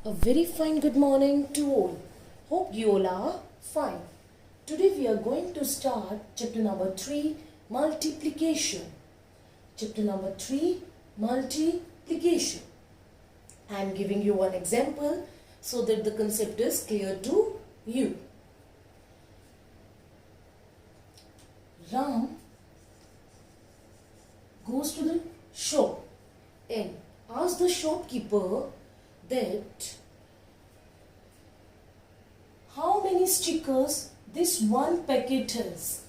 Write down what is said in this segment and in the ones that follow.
A very fine good morning to all. Hope you all are fine. Today we are going to start chapter number 3, multiplication. Chapter number 3, multiplication. I am giving you one example so that the concept is clear to you. Ram goes to the shop and asks the shopkeeper that how many stickers this one packet has.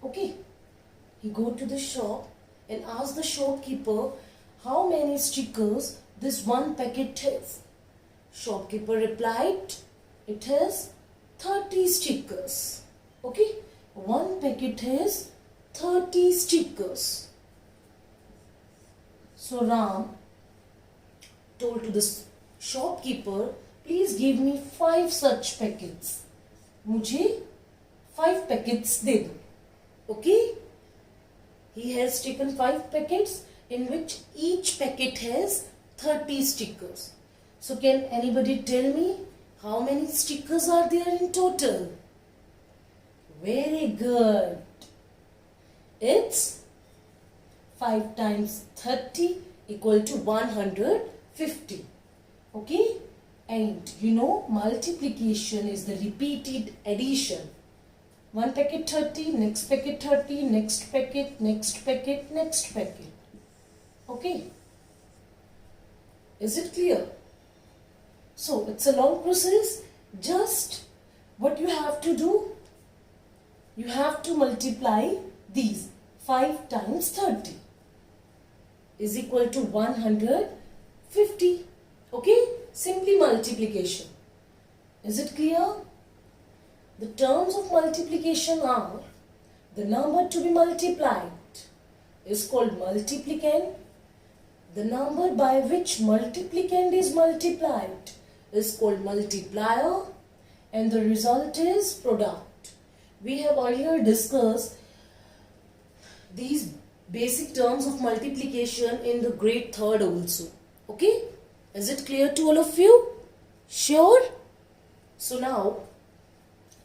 Okay, he go to the shop and ask the shopkeeper how many stickers this one packet has. Shopkeeper replied, it has 30 stickers. Okay, one packet has 30 stickers. So Ram told to the shopkeeper, please give me 5 such packets. मुझे 5 packets दे दो. Okay? He has taken 5 packets in which each packet has 30 stickers. So can anybody tell me how many stickers are there in total? Very good. It's 5 times 30 equal to 150. Okay? And you know, multiplication is the repeated addition. One packet 30, next packet 30, next packet, next packet, next packet. Okay? Is it clear? So, it's a long process. Just what you have to do, you have to multiply these. 5 times 30 is equal to 150. Okay? Simply multiplication. Is it clear? The terms of multiplication are the number to be multiplied is called multiplicand. The number by which multiplicand is multiplied is called multiplier, and the result is product. We have earlier discussed these basic terms of multiplication in the grade 3rd also. Okay? Is it clear to all of you? Sure? So now,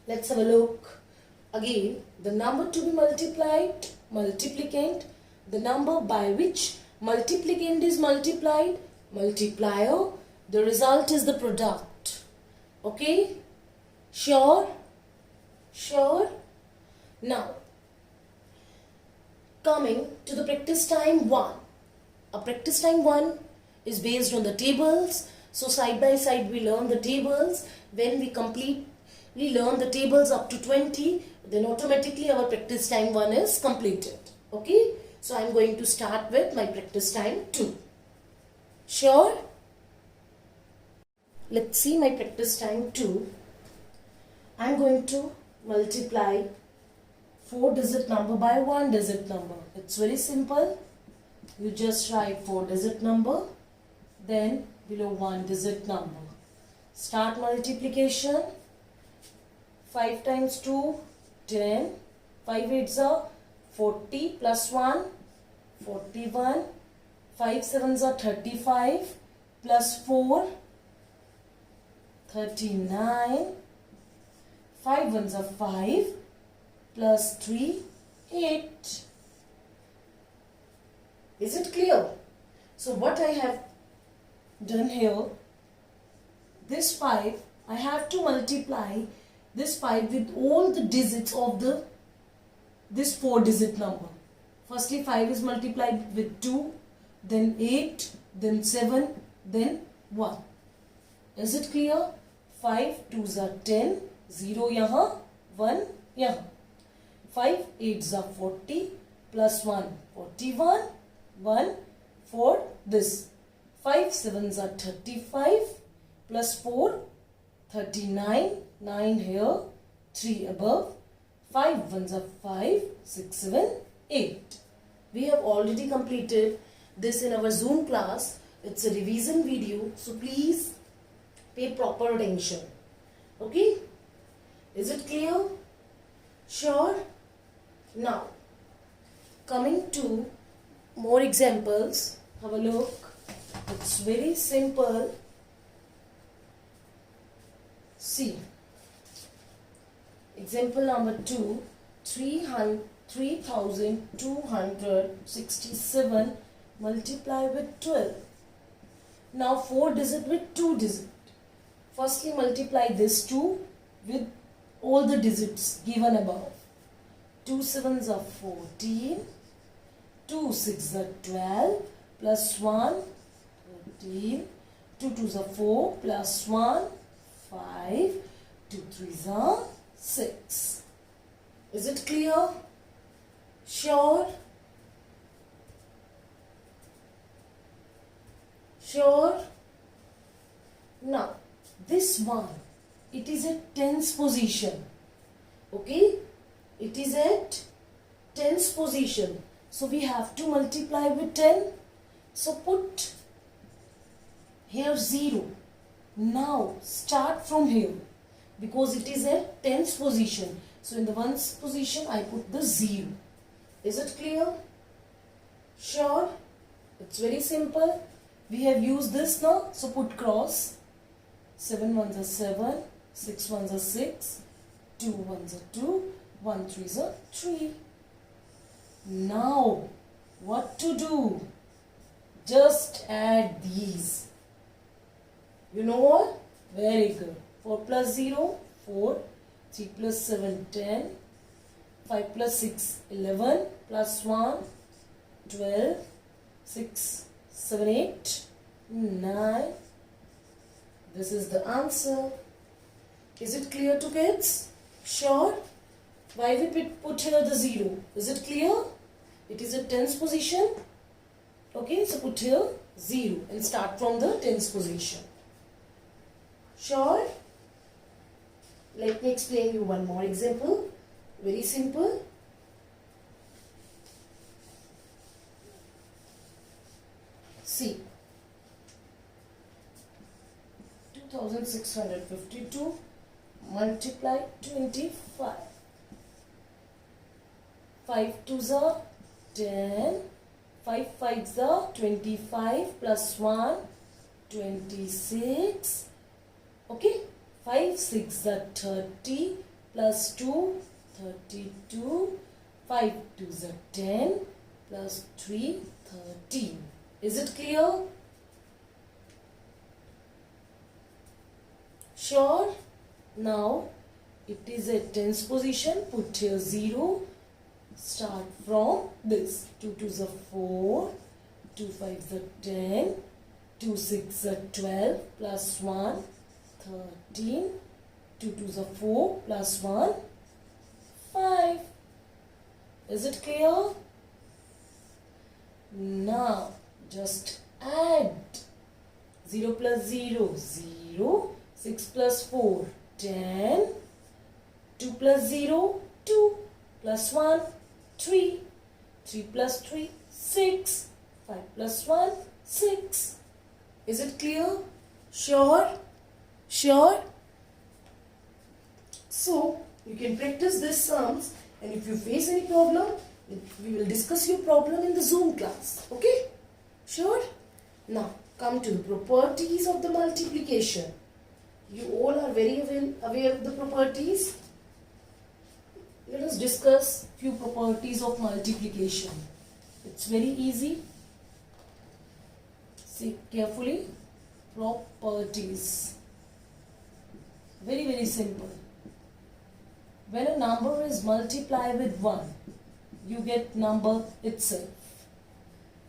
let's have a look. Again, the number to be multiplied, multiplicand. The number by which multiplicand is multiplied, multiplier. The result is the product. Okay? Sure? Sure? Now, coming to the practice time 1. A practice time 1 is based on the tables. So side by side we learn the tables. When we completely learn the tables up to 20, then automatically our practice time 1 is completed. Okay? So I am going to start with my practice time 2. Sure? Let's see my practice time 2. I am going to multiply 4-digit number by 1-digit number. It's very simple. You just write 4-digit number, then below 1-digit number. Start multiplication. 5 times 2, 10. 5 8s are 40 plus 1, 41. 5 7s are 35 plus 4, 39. 5 1s are 5 plus 3, 8. Is it clear? So what I have done here, this 5, I have to multiply this 5 with all the digits of this 4-digit number. Firstly 5 is multiplied with 2, then 8, then 7, then 1. Is it clear? 5 2s are 10, 0 yahan, 1 yahan. 5 8s are 40 plus 1, 41, 1 for this. 5 7s are 35 plus 4, 39, 9 here, 3 above. 5 1s are 5, 6 7, 8. We have already completed this in our Zoom class. It's a revision video, so please pay proper attention. Okay? Is it clear? Sure? Now, coming to more examples, have a look. It's very simple. See, example number 2, 3,267 multiply with 12. Now 4 digit with 2 digit. Firstly multiply this 2 with all the digits given above. 2 sevens are 14, 2 sixes are 12, plus 1, 13, 2 twos are 4, plus 1, 5, 2 threes are 6. Is it clear? Sure? Sure? Now, this one, it is at tens position. Okay? It is at tens position. So, we have to multiply with 10. So, put here 0. Now, start from here. Because it is at tens position. So, in the ones position, I put the 0. Is it clear? Sure? It's very simple. We have used this now. So, put cross. 7 ones are 7. 6 ones are 6. 2 ones are 2. 1 threes are 3. Now, what to do? Just add these. You know what? Very good. 4 plus 0, 4. 3 plus 7, 10. 5 plus 6, 11. Plus 1, 12. 6, 7, 8, 9. This is the answer. Is it clear to kids? Sure? Why we put here the 0? Is it clear? It is a tens position. Okay, so put here 0 and start from the tens position. Sure? Let me explain you one more example. Very simple. See. 2652 multiply 25. 5 twos are 10. 5 fives are 25 plus 1, 26. Okay. 5 6 are 30 plus 2, 32. 5 twos are 10 plus 3, 13. Is it clear? Sure? Now, it is at tens position. Put here 0. Start from this. 2 twos are 4. 2 fives are 10. 2 6 are 12. Plus 1, 13. 2 twos are 4. Plus 1, 5. Is it clear? Now, just add. 0 plus 0, 0. 6 plus 4, 10. 2 plus 0, 2. Plus 1, 3. 3 plus 3, 6. 5 plus 1, 6. Is it clear? Sure? Sure? So, you can practice these sums, and if you face any problem, we will discuss your problem in the Zoom class. Okay? Sure? Now, come to the properties of the multiplication. You all are very aware of the properties. Let us discuss few properties of multiplication. It's very easy. See carefully. Properties. Very, very simple. When a number is multiplied with 1, you get number itself.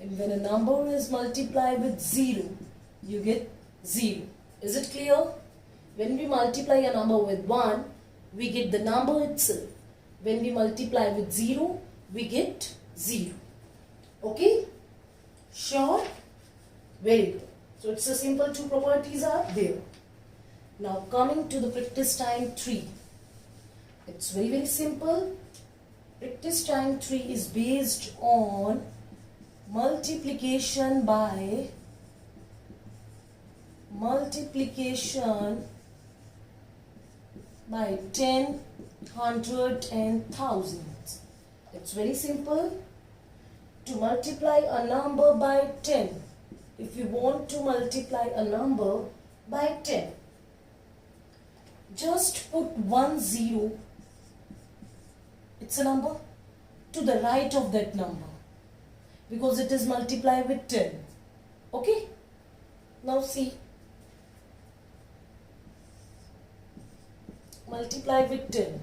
And when a number is multiplied with 0, you get 0. Is it clear? When we multiply a number with 1, we get the number itself. When we multiply with 0, we get 0. Okay? Sure? Very good. So, it's a simple two properties are there. Now, coming to the practice time 3. It's very, very simple. Practice time 3 is based on multiplication by 10, 100 and 1000. It's very simple. To multiply a number by 10, if you want to multiply a number by 10, just put 1 0, it's a number, to the right of that number because it is multiplied with 10. Okay? Now see. Multiply with 10.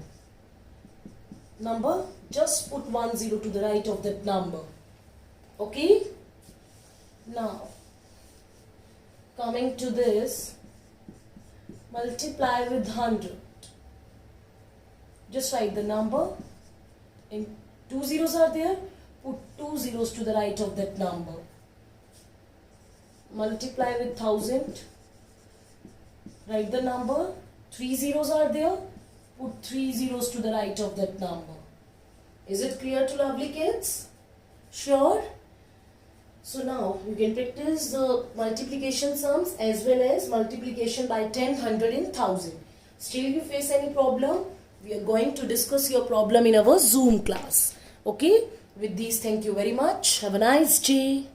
Number, just put 1 0 to the right of that number. Okay? Now, coming to this, multiply with 100. Just write the number. And 2 zeros are there. Put 2 zeros to the right of that number. Multiply with 1000. Write the number. 3 zeros are there. Put 3 zeros to the right of that number. Is it clear to lovely kids? Sure? So now you can practice the multiplication sums as well as multiplication by 10, 100 and 1000. Still you face any problem? We are going to discuss your problem in our Zoom class. Okay? With these, thank you very much. Have a nice day.